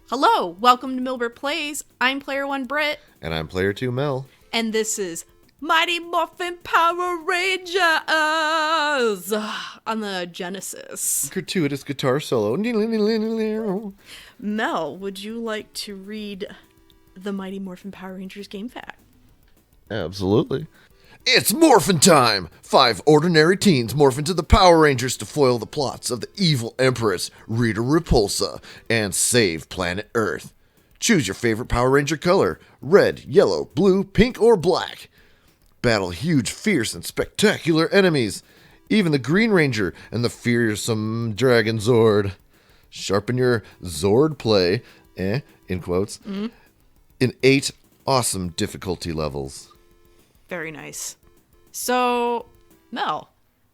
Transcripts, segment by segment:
Hello, welcome to Milburt Plays. I'm Player 1 Brit. And I'm Player 2 Mel. And this is Mighty Morphin Power Rangers on the Genesis. Gratuitous guitar solo. Mel, would you like to read the Mighty Morphin Power Rangers game fact? Absolutely. It's Morphin time! 5 ordinary teens morph into the Power Rangers to foil the plots of the evil Empress, Rita Repulsa, and save planet Earth. Choose your favorite Power Ranger color, red, yellow, blue, pink, or black. Battle huge, fierce, and spectacular enemies. Even the Green Ranger and the fearsome Dragon Zord. Sharpen your Zord play, in quotes, in 8 awesome difficulty levels. Very nice. So, Mel,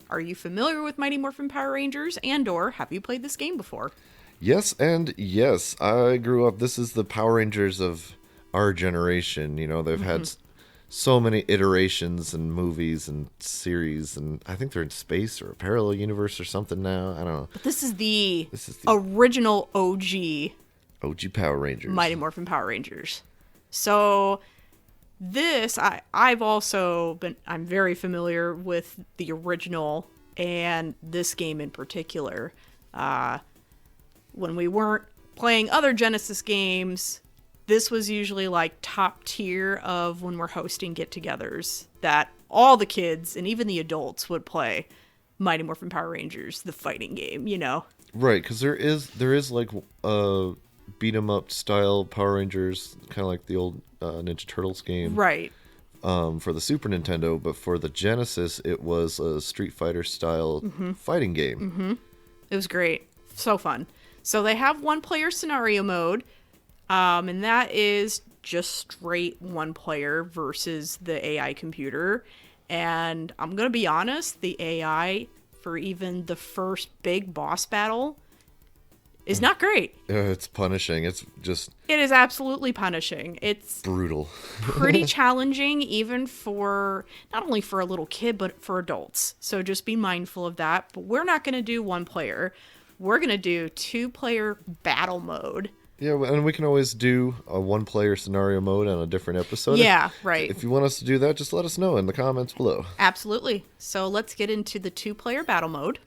are you familiar with Mighty Morphin Power Rangers and/or have you played this game before? Yes and yes. I grew up, this is the Power Rangers of our generation. You know, they've had so many iterations and movies and series, and I think they're in space or a parallel universe or something now. I don't know. But this is the original OG Power Rangers. Mighty Morphin Power Rangers. So this, I'm very familiar with the original and this game in particular. When we weren't playing other Genesis games, this was usually like top tier of when we're hosting get-togethers that all the kids and even the adults would play Mighty Morphin Power Rangers, the fighting game, you know? Right, because there is like beat 'em up style Power Rangers, kind of like the old Ninja Turtles game. Right. For the Super Nintendo, but for the Genesis, it was a Street Fighter style fighting game. It was great. So fun. So they have one player scenario mode, and that is just straight one player versus the AI computer. And I'm going to be honest, the AI for even the first big boss battle is not great. It's punishing. It is absolutely punishing. It's brutal. Pretty challenging, even for, not only for a little kid, but for adults. So just be mindful of that. But we're not going to do one player. We're going to do 2-player battle mode. Yeah, and we can always do a 1-player scenario mode on a different episode. Yeah, right. If you want us to do that, just let us know in the comments below. Absolutely. So let's get into the 2-player battle mode.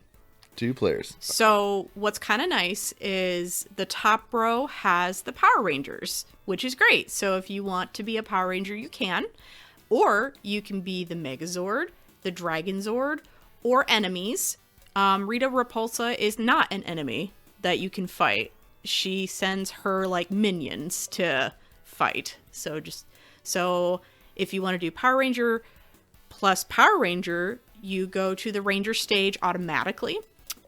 2 players. So what's kind of nice is the top row has the Power Rangers, which is great. So if you want to be a Power Ranger, you can. Or you can be the Megazord, the Dragon Zord, or enemies. Rita Repulsa is not an enemy that you can fight. She sends her like minions to fight. So if you want to do Power Ranger plus Power Ranger, you go to the Ranger stage automatically.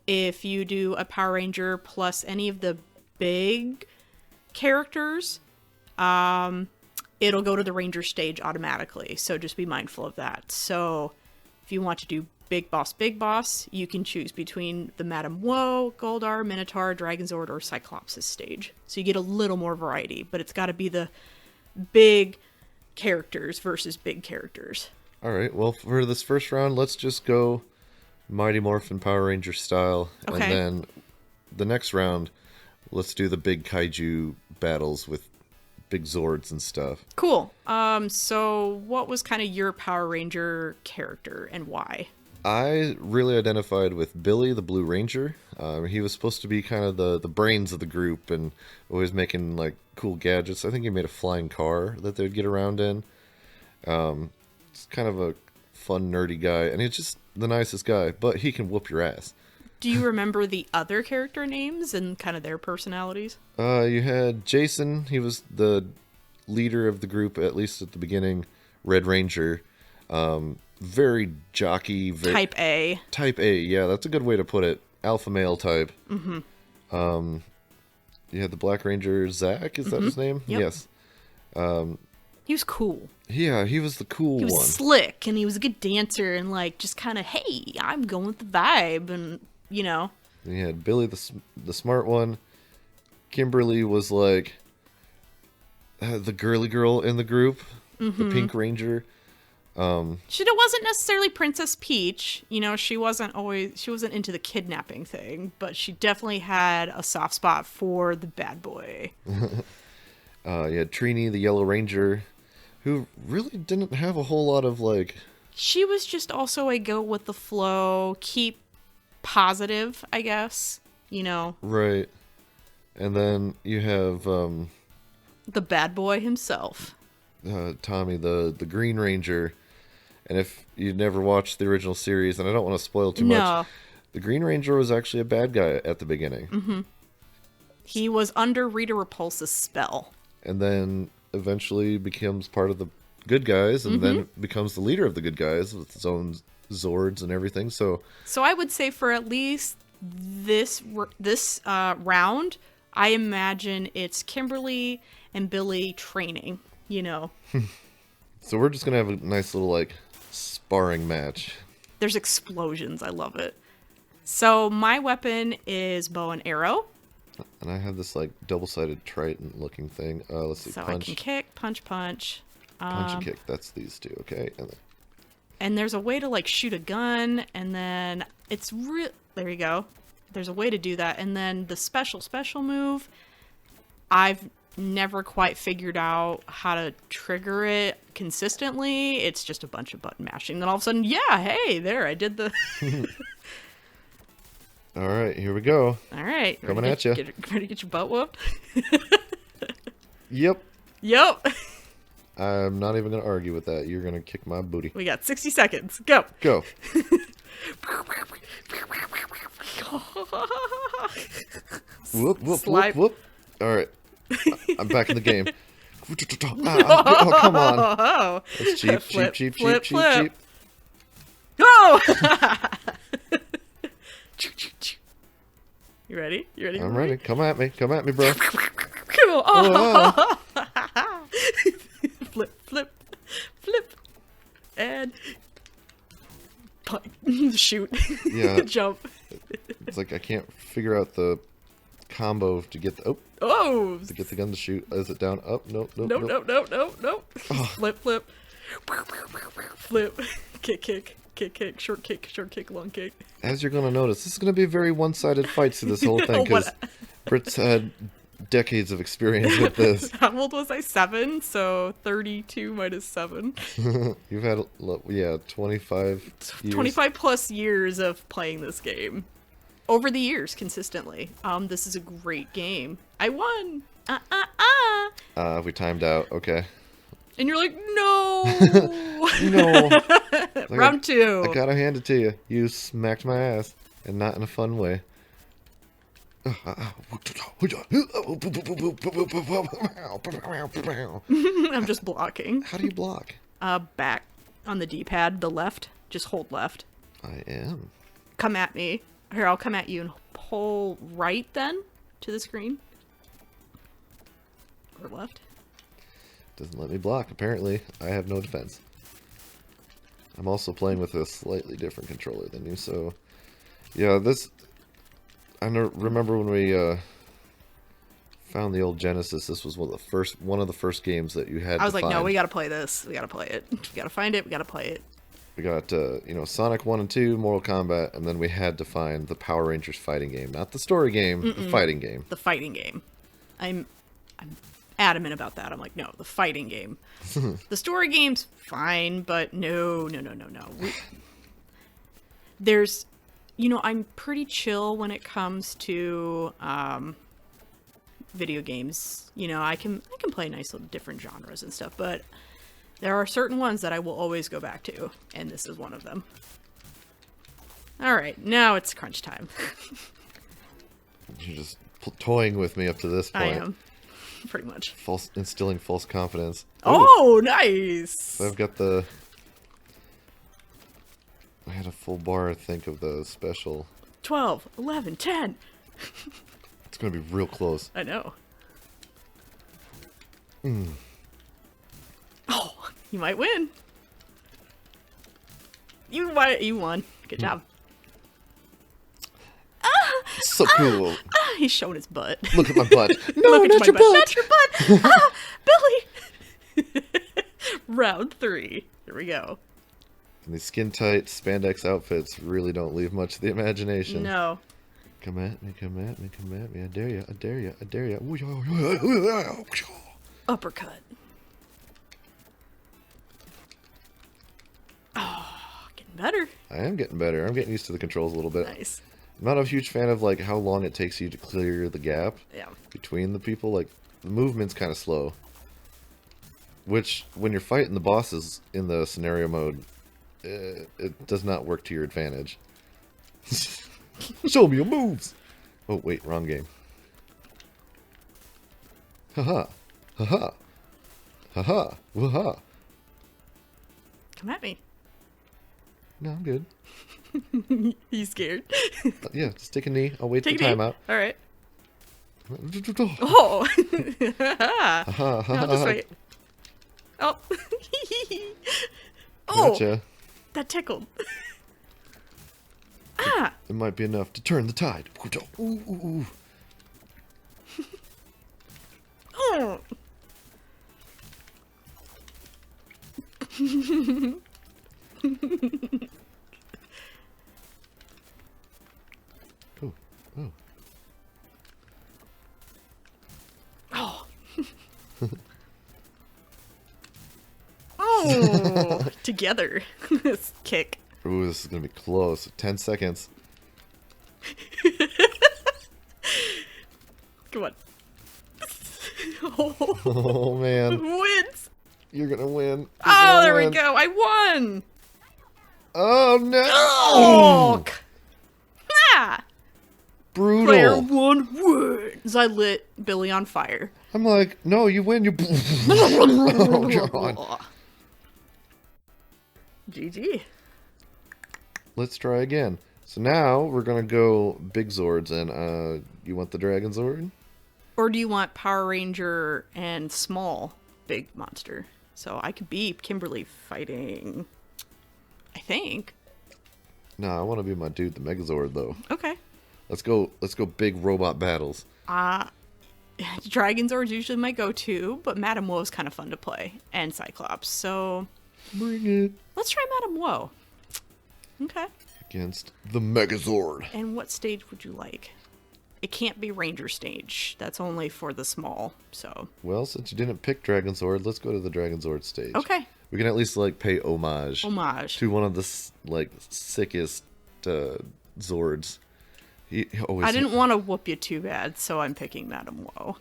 If you do a Power Ranger plus any of the big characters, it'll go to the Ranger stage automatically. So just be mindful of that. So if you want to do Big Boss, you can choose between the Madame Woe, Goldar, Minotaur, Dragonzord, or Cyclops' stage. So you get a little more variety, but it's got to be the big characters versus big characters. All right, well, for this first round, let's just go Mighty Morphin Power Ranger style. Okay. And then the next round, let's do the big kaiju battles with big Zords and stuff. Cool. So what was kind of your Power Ranger character and why? I really identified with Billy, the Blue Ranger. He was supposed to be kind of the brains of the group and always making like cool gadgets. I think he made a flying car that they'd get around in. It's kind of a fun, nerdy guy, and he's just the nicest guy, but he can whoop your ass. Do you remember the other character names and kind of their personalities? You had Jason. He was the leader of the group, at least at the beginning. Red Ranger. Very jockey. Type A. Type A, yeah, that's a good way to put it. Alpha male type. You had the Black Ranger, Zach, is that his name? Yep. Yes. He was cool. Yeah, he was the cool one. He was slick, and he was a good dancer, and like just kind of, hey, I'm going with the vibe, and you know. And you had Billy, the smart one. Kimberly was like the girly girl in the group. the Pink Ranger. She wasn't necessarily Princess Peach. You know, she wasn't into the kidnapping thing, but she definitely had a soft spot for the bad boy. You had Trini, the Yellow Ranger, who really didn't have a whole lot of, like... She was just also a go with the flow, keep positive, I guess, you know. Right. And then you have... the bad boy himself. Tommy, the Green Ranger. And if you never watched the original series, and I don't want to spoil too much, the Green Ranger was actually a bad guy at the beginning. Mm-hmm. He was under Rita Repulsa's spell. And then eventually becomes part of the good guys, and then becomes the leader of the good guys with his own Zords and everything. So I would say for at least this round, I imagine it's Kimberly and Billy training, you know. So we're just going to have a nice little, like, sparring match. There's explosions. I love it. So my weapon is bow and arrow. And I have this, like, double-sided trident looking thing. Let's see, so punch. I can kick, punch. Punch and kick. That's these two, okay? And there's a way to, like, shoot a gun, and then it's real. There you go. There's a way to do that. And then the special move, I've never quite figured out how to trigger it consistently. It's just a bunch of button mashing. Then all of a sudden, yeah, hey, there, I did the... All right, here we go. All right. Coming at you. Ready to get your butt whooped? Yep. I'm not even going to argue with that. You're going to kick my booty. We got 60 seconds. Go. Whoop. All right. I'm back in the game. Oh, come on. That's cheap. Flip. Oh! You ready? I'm ready. Come at me, bro. Cool. Oh. Flip. And shoot. Yeah. Jump. It's like I can't figure out the combo to get the to get the gun to shoot. Is it down? Up? Nope. Oh. Flip. Flip. Kick, short kick, long kick. As you're going to notice, this is going to be a very one-sided fight through this whole thing, because Brit's had decades of experience with this. How old was I? 7, so 32 minus 7. You've had, 25 years. 25 plus years of playing this game. Over the years, consistently. This is a great game. I won! We timed out, okay. And you're like, no! No! Round 2. I gotta hand it to you. You smacked my ass, and not in a fun way. I'm just blocking. How do you block? Back on the D-pad, the left. Just hold left. I am. Come at me. Here, I'll come at you and pull right then to the screen. Or left. Doesn't let me block, apparently. I have no defense. I'm also playing with a slightly different controller than you, so... Yeah, this... I remember when we found the old Genesis, this was one of the first games that you had to find. I was like, no, we gotta play this. We gotta play it. We gotta find it. We gotta play it. We got, Sonic 1 and 2, Mortal Kombat, and then we had to find the Power Rangers fighting game. Not the story game, the fighting game. The fighting game. I'm adamant about that. I'm like, no, the fighting game. The story game's fine, but no. There's, I'm pretty chill when it comes to video games. I can play nice little different genres and stuff, but there are certain ones that I will always go back to, and this is one of them. All right, now it's crunch time. You're just toying with me up to this point. I am. Pretty much. Instilling false confidence. Oh, nice! So I've got I had a full bar, I think, of the special. 12, 11, 10. It's going to be real close. I know. Oh, you might win. You won. Good job. So cool. He's showing his butt. Look at my butt. No, Look at not your butt. Not your butt. Billy. Round 3. Here we go. And these skin-tight spandex outfits really don't leave much to the imagination. No. Come at me, come at me, come at me. I dare you, I dare you, I dare you. Uppercut. Oh, getting better. I am getting better. I'm getting used to the controls a little bit. Nice. I'm not a huge fan of like how long it takes you to clear the gap between the people. Like, the movement's kind of slow. Which, when you're fighting the bosses in the scenario mode, it does not work to your advantage. Show me your moves! Oh, wait, wrong game. Haha. Haha. Haha. Waha. Come at me. No, I'm good. You scared? Yeah, just take a knee. I'll wait Take the time out. All right. Oh. No, just wait. Oh. Oh. Gotcha. That tickled. Ah. It might be enough to turn the tide. Ooh, ooh, ooh. Oh. Oh. Oh. Oh. Oh. Together. This kick. Ooh, this is gonna be close. 10 seconds. Come on. Oh man. Wins. You're gonna win. Oh, there we go. I won. Oh no! Oh. Ah. Brutal. Player 1 wins. I lit Billy on fire. I'm like, no, you win. You. Oh god. GG. Let's try again. So now we're gonna go big Zords, and you want the Dragon Zord? Or do you want Power Ranger and small big monster? So I could be Kimberly fighting, I think. No, I want to be my dude, the Megazord, though. Okay. Let's go big robot battles. Dragon Zord's usually my go-to, but Madame Woe's kind of fun to play, and Cyclops. So Bring it. let's try Madame Woe. Okay. Against the Megazord. And what stage would you like? It can't be Ranger stage. That's only for the small, so. Well, since you didn't pick Dragon Zord, let's go to the Dragon Zord stage. Okay. We can at least like pay homage to one of the sickest Zords. He always. I didn't want to whoop you too bad, so I'm picking Madame Woe.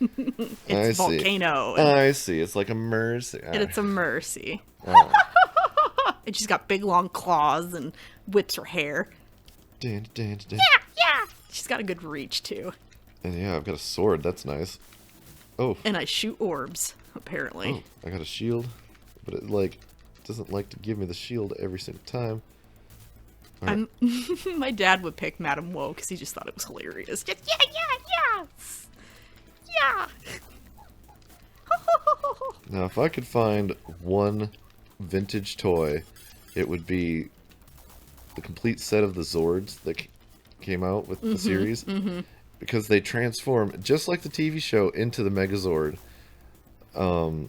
It's I see. Volcano. I see. It's like a mercy. And it's a mercy. Oh. And she's got big long claws and whips her hair. Dan. Yeah. She's got a good reach too. And yeah, I've got a sword. That's nice. Oh. And I shoot orbs, apparently. Oh, I got a shield, but it like doesn't like to give me the shield every single time. Right. My dad would pick Madame Woe because he just thought it was hilarious. Just, yeah. Now, if I could find one vintage toy, it would be the complete set of the Zords that came out with the series. Because they transform, just like the TV show, into the Megazord. All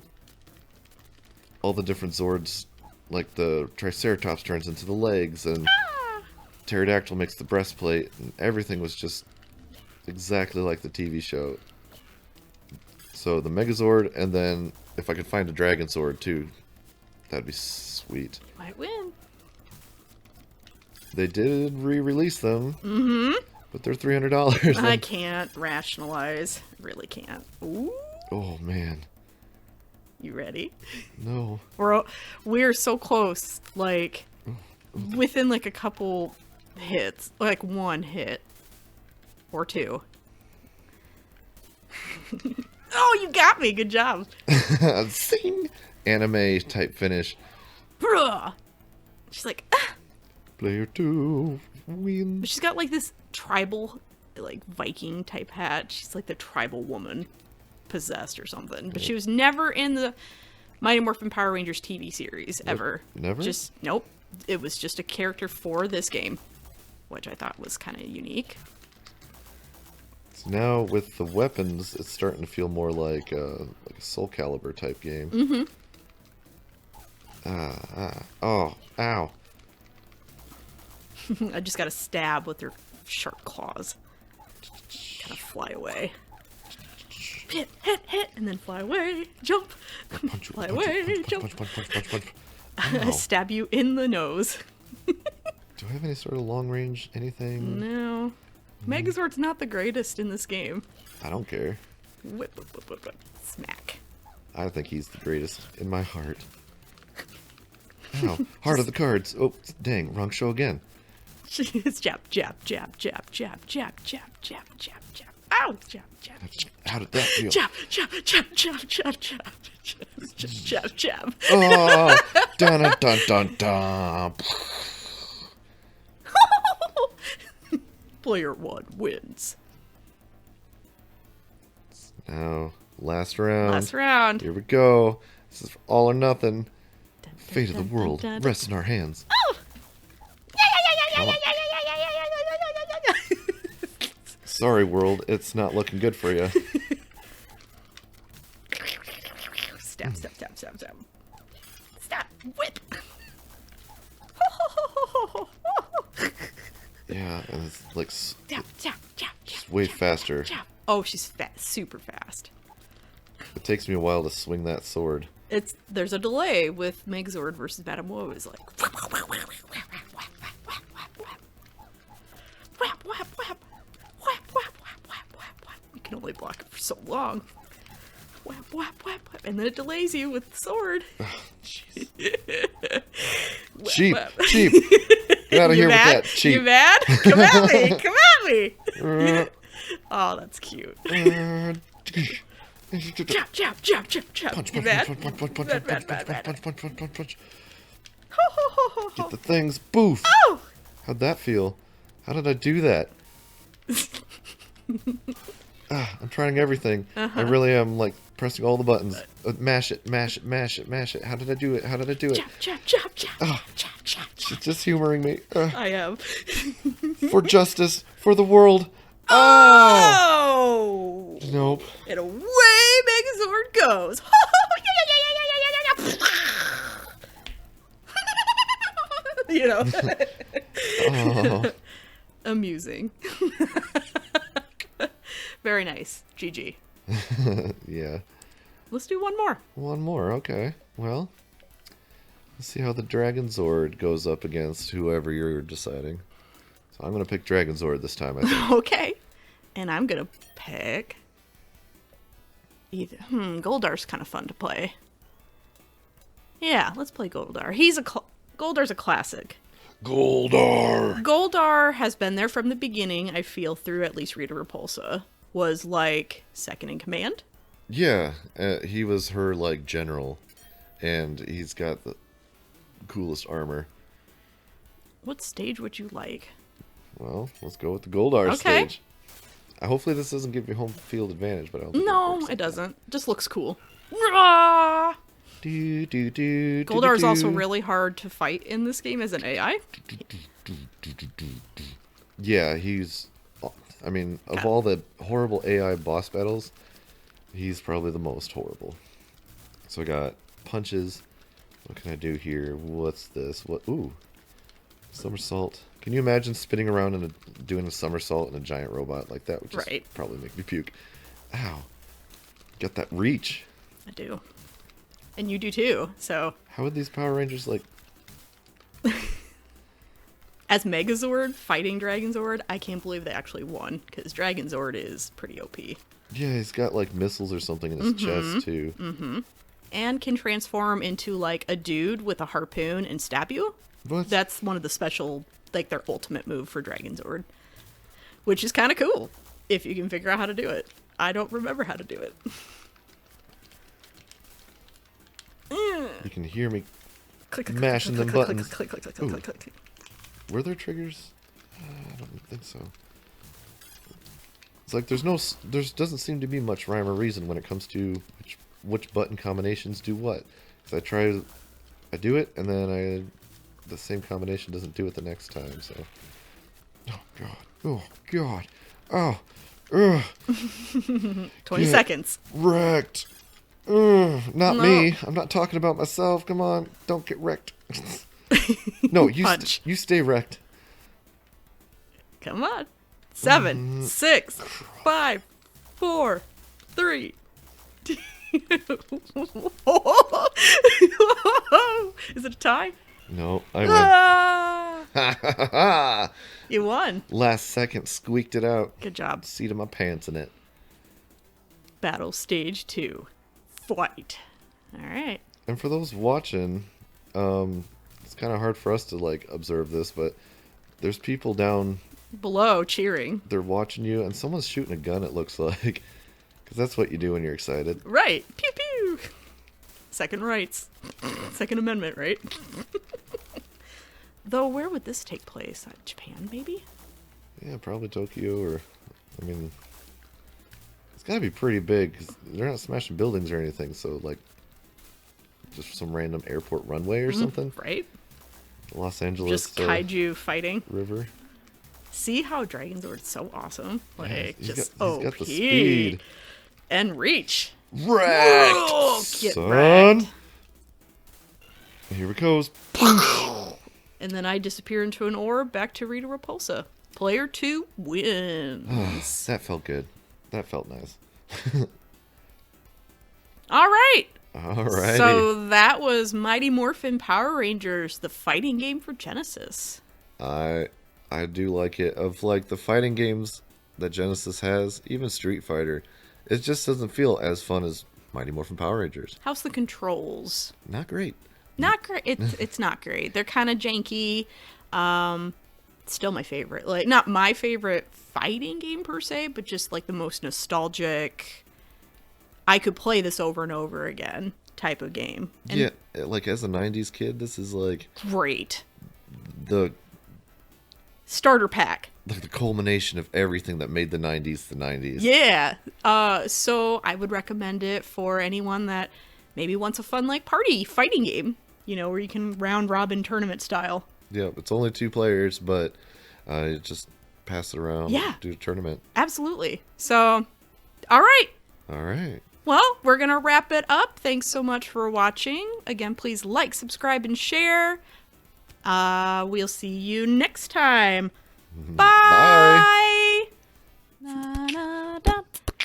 the different Zords, like the Triceratops turns into the legs, and Pterodactyl makes the breastplate, and everything was just exactly like the TV show. So the Megazord, and then if I could find a Dragon Sword too, that'd be sweet. Might win. They did re-release them, but they're $300. I can't rationalize. Really can't. Ooh. Oh man. You ready? No. We're so close. Like, within like a couple hits. Like one hit. Or two. Oh, you got me. Good job. Sing! Anime type finish. Bruh. She's like, ah. Player 2 wins. But she's got like this tribal, like Viking type hat. She's like the tribal woman possessed or something. But she was never in the Mighty Morphin Power Rangers TV series ever. Never? Nope. It was just a character for this game, which I thought was kind of unique. So now with the weapons, it's starting to feel more like a Soul Calibur type game. Oh, ow. I just got to stab with her sharp claws. Kind of fly away. Hit, and then fly away. Jump. Fly away. Jump. Punch. I stab you in the nose. Do I have any sort of long range anything? No. Megazord's not the greatest in this game. I don't care. Whip. Smack. I think he's the greatest in my heart. Ow. Heart of the cards. Oh, dang. Wrong show again. It's jab. Ow! Jab. How did that feel? Jab. Oh! Dun. Player 1 wins. Now, last round. Last round. Here we go. This is all or nothing. Fate of the world rests in our hands. Oh! Sorry, world. It's not looking good for you. Stab. Stab. Whip. Yeah, and it's like Jab. way faster. Oh, she's super fast. It takes me a while to swing that sword. There's a delay with Megazord versus Madame Woe is like you can only block it for so long. Whap, and then it delays you with the sword. Cheap. Get out of here with that cheap. You mad? Come at me. Oh, that's cute. Jab. Punch. You mad? Punch. Get the things. Boof. Oh! How'd that feel? How did I do that? I'm trying everything. I really am like pressing all the buttons. Mash it. How did I do it? Jab. She's just humoring me. I am. For justice, for the world. Oh! Nope. And away Megazord goes. You know. Oh. Amusing. Very nice. GG. Yeah. Let's do one more. One more. Okay. Well, let's see how the Dragon Zord goes up against whoever you're deciding. So I'm going to pick Dragon Zord this time, I think. Okay. And I'm going to pick either. Goldar's kind of fun to play. Yeah, let's play Goldar. Goldar's a classic. Goldar has been there from the beginning, I feel, through at least Rita Repulsa. Was like second in command. Yeah, he was her like general, and he's got the coolest armor. What stage would you like? Well, let's go with the Goldar stage. Hopefully this doesn't give you home field advantage, but I don't think it doesn't. Just looks cool. Goldar is also really hard to fight in this game as an AI. Yeah, he's... I mean, of all the horrible AI boss battles, he's probably the most horrible. So I got punches. What can I do here? What's this? Ooh. Somersault. Can you imagine spinning around and doing a somersault in a giant robot like that? Would just probably make me puke. Ow. Got that reach. I do. And you do too, so... How would these Power Rangers, like... As Megazord fighting Dragon Zord, I can't believe they actually won, because Dragon Zord is pretty OP. Yeah, he's got, like, missiles or something in his chest, too. Mm-hmm. And can transform into, like, a dude with a harpoon and stab you. What? That's one of the special, like, their ultimate move for Dragon Zord. Which is kind of cool, if you can figure out how to do it. I don't remember how to do it. You can hear me click, mashing them buttons. Click. Were there triggers? I don't think so. It's like there doesn't seem to be much rhyme or reason when it comes to which button combinations do what. Because I do it, and then the same combination doesn't do it the next time. So, oh god, 20 seconds. Wrecked. Not me. I'm not talking about myself. Come on, don't get wrecked. No, Punch. you stay wrecked. Come on. 7, 6, 5, 4, 3. 2. Is it a tie? No, I win. Ah! You won. Last second, squeaked it out. Good job. Seat of my pants in it. Battle stage 2. Fight. All right. And for those watching, it's kind of hard for us to like observe this, but there's people down Below cheering. They're watching you, and someone's shooting a gun. It looks like, because that's what you do when you're excited. Right. Pew pew. Second rights. Second Amendment, right? Though, where would this take place? Japan, maybe? Yeah, probably Tokyo, or I mean, it's got to be pretty big because they're not smashing buildings or anything. So like, just some random airport runway or something, right? Los Angeles. Just kaiju fighting. River. See how Dragonzord's so awesome? Like, yeah, just he's got the speed. And reach. Wrecked, Whoa, get son. wrecked. Here it goes. And then I disappear into an orb back to Rita Repulsa. Player 2 wins. That felt good. That felt nice. All right. All right. So that was Mighty Morphin Power Rangers, the fighting game for Genesis. I do like it. Of like the fighting games that Genesis has, even Street Fighter, it just doesn't feel as fun as Mighty Morphin Power Rangers. How's the controls? Not great. Not great. It's not great. They're kind of janky. Still my favorite. Like, not my favorite fighting game per se, but just like the most nostalgic. I could play this over and over again type of game. And yeah, like as a 90s kid, this is like great. The starter pack. Like the culmination of everything that made the 90s the 90s. Yeah. So I would recommend it for anyone that maybe wants a fun like party fighting game, you know, where you can round robin tournament style. Yeah, it's only 2 players, but just pass it around. Yeah. Do a tournament. Absolutely. So, all right. All right. Well, we're going to wrap it up. Thanks so much for watching. Again, please like, subscribe, and share. We'll see you next time. Bye. Bye.